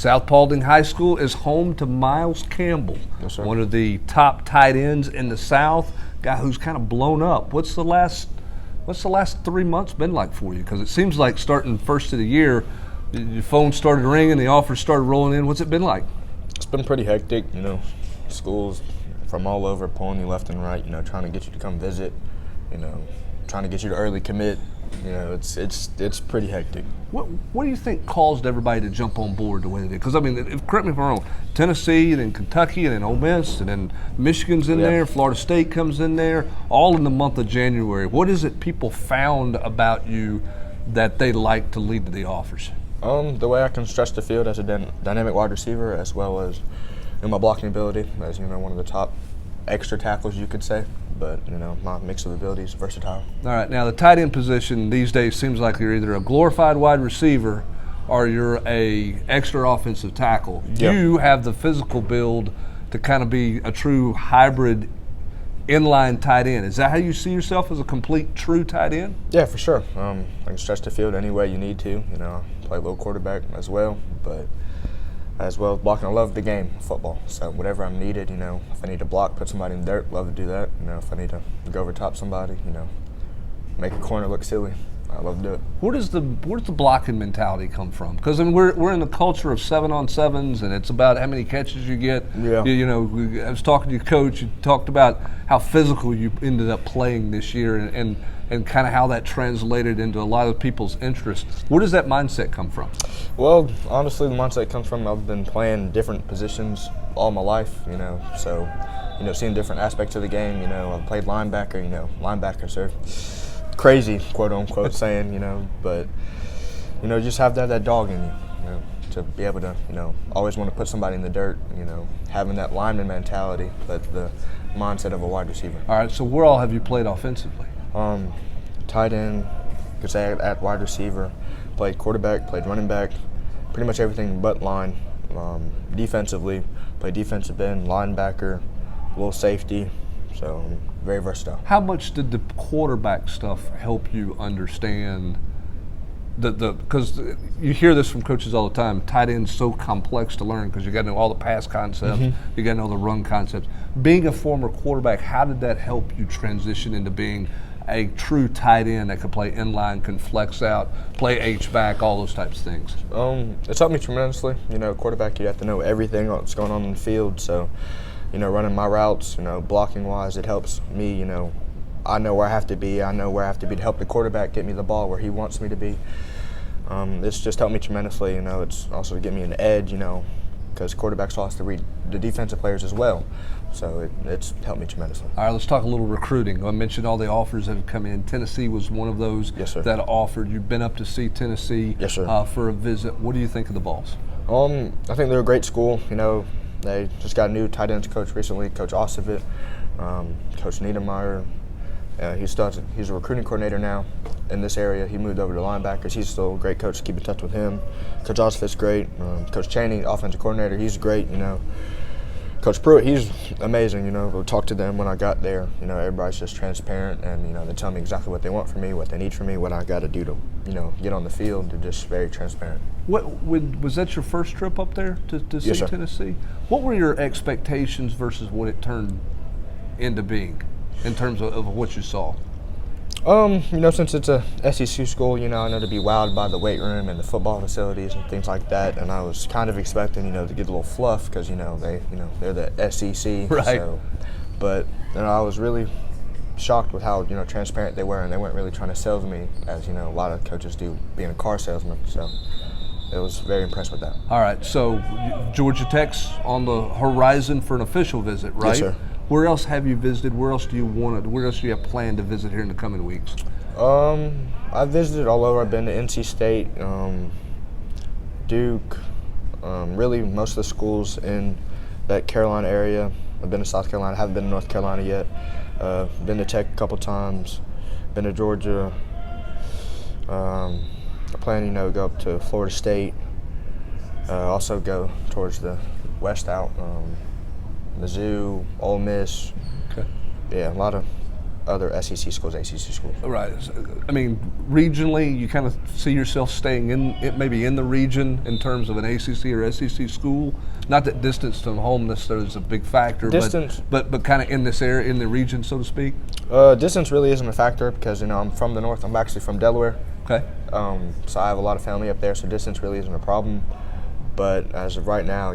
South Paulding High School is home to Miles Campbell, Yes, sir. one of the top tight ends in the South, guy who's kind of blown up. What's the last 3 months been like for you? Because it seems like starting first of the year, your phone started ringing, the offers started rolling in. What's it been like? It's been pretty hectic, schools from all over pulling you left and right, trying to get you to come visit, trying to get you to early commit. It's pretty hectic. What do you think caused everybody to jump on board the way they did? Because, correct me if I'm wrong, Tennessee and then Kentucky and then Ole Miss and then Michigan's in there, Florida State comes in there, all in the month of January. What is it people found about you that they like to lead to the offers? The way I can stretch the field as a dynamic wide receiver, as well as my blocking ability as, one of the top extra tackles, you could say. But, my mix of abilities, versatile. All right, now the tight end position these days seems like you're either a glorified wide receiver or you're a extra offensive tackle. Yep. You have the physical build to kind of be a true hybrid inline tight end. Is that how you see yourself, as a complete true tight end? Yeah, for sure. I can stretch the field any way you need to. Play a little quarterback as well, but as well as blocking. I love the game of football, so whatever I'm needed, if I need to block, put somebody in the dirt, love to do that. If I need to go over top somebody, make a corner look silly, I love to do it. Where does the blocking mentality come from? Because we're in the culture of 7-on-7s, and it's about how many catches you get. Yeah. I was talking to your coach. You talked about how physical you ended up playing this year, and kind of how that translated into a lot of people's interest. Where does that mindset come from? Well, honestly, the mindset comes from I've been playing different positions all my life, so, seeing different aspects of the game. I've played linebacker, linebackers are crazy, quote unquote, saying, but, just have that dog in you, to be able to, always want to put somebody in the dirt, having that lineman mentality, but the mindset of a wide receiver. All right, so where all have you played offensively? Tight end, could say at wide receiver, played quarterback, played running back, pretty much everything but line. Defensively, played defensive end, linebacker, a little safety, so very versatile. How much did the quarterback stuff help you understand because you hear this from coaches all the time, tight end's so complex to learn because you got to know all the pass concepts, you got to know the run concepts. Being a former quarterback, how did that help you transition into being a true tight end that could play inline, can flex out, play H-back, all those types of things? It's helped me tremendously. Quarterback, you have to know everything that's going on in the field. So, running my routes, blocking-wise, it helps me, I know where I have to be. I know where I have to be to help the quarterback get me the ball where he wants me to be. It's just helped me tremendously. It's also to get me an edge, because quarterbacks also have to read the defensive players as well. So it's helped me tremendously. All right, let's talk a little recruiting. I mentioned all the offers that have come in. Tennessee was one of those that offered. You've been up to see Tennessee for a visit. What do you think of the Vols? I think they're a great school. They just got a new tight ends coach recently, Coach Ossovic, Coach Niedermeyer. He's a recruiting coordinator now in this area. He moved over to linebackers. He's still a great coach to keep in touch with him. Coach Osovic's great. Coach Chaney, offensive coordinator, he's great. Coach Pruitt, he's amazing. We talked to them when I got there. Everybody's just transparent, and they tell me exactly what they want from me, what they need from me, what I got to do to get on the field. They're just very transparent. Was that your first trip up there to see Tennessee? What were your expectations versus what it turned into being, in terms of what you saw? Since it's a SEC school, I know to be wowed by the weight room and the football facilities and things like that, and I was kind of expecting, to get a little fluff because, they're the SEC. Right. So, but, I was really shocked with how, transparent they were, and they weren't really trying to sell me as, a lot of coaches do being a car salesman. So I was very impressed with that. All right, so Georgia Tech's on the horizon for an official visit, right? Yes, sir. Where else have you visited? Where else do you have planned to visit here in the coming weeks? I've visited all over. I've been to NC State, Duke, really most of the schools in that Carolina area. I've been to South Carolina. I haven't been to North Carolina yet. Been to Tech a couple times. Been to Georgia. I plan, to go up to Florida State. Also go towards the west out. Mizzou, Ole Miss. Okay. Yeah, a lot of other SEC schools, ACC schools. Right. I mean, regionally, you kind of see yourself staying maybe in the region in terms of an ACC or SEC school. Not that distance from home necessarily is a big factor, Distance, but kind of in this area, in the region, so to speak. Distance really isn't a factor because I'm from the north. I'm actually from Delaware. Okay. So I have a lot of family up there, so distance really isn't a problem. But as of right now,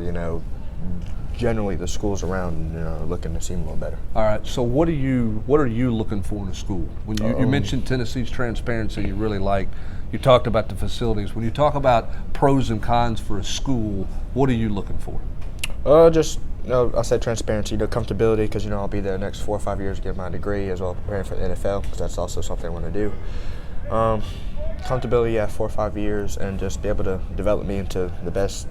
generally the schools around are looking to seem a little better. All right. So what are you looking for in a school? When you mentioned Tennessee's transparency, you really like. You talked about the facilities. When you talk about pros and cons for a school, what are you looking for? I said transparency, comfortability, because I'll be there the next 4 or 5 years to get my degree, as well as preparing for the NFL, because that's also something I want to do. Comfortability, 4 or 5 years, and just be able to develop me into the best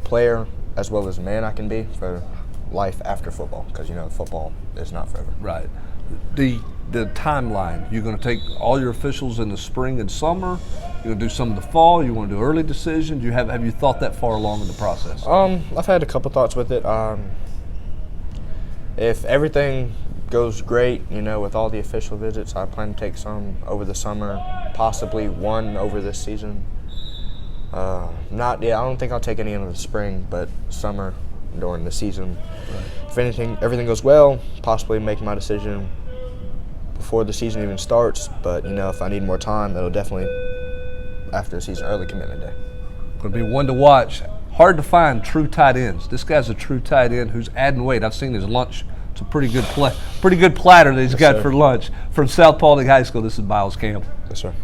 player as well as man I can be for life after football, because football is not forever. Right. The timeline, you're going to take all your officials in the spring and summer, you're going to do some in the fall, you want to do early decisions. Have you thought that far along in the process? I've had a couple thoughts with it. If everything goes great, with all the official visits, I plan to take some over the summer, possibly one over this season. I don't think I'll take any in the spring, but summer during the season. Right. If everything goes well, possibly make my decision before the season even starts. But if I need more time, it'll definitely after the season, early commitment day. Going to be one to watch. Hard to find true tight ends. This guy's a true tight end who's adding weight. I've seen his lunch. It's a pretty good platter that he's got for lunch. From South Paulding High School, this is Miles Campbell. Yes, sir.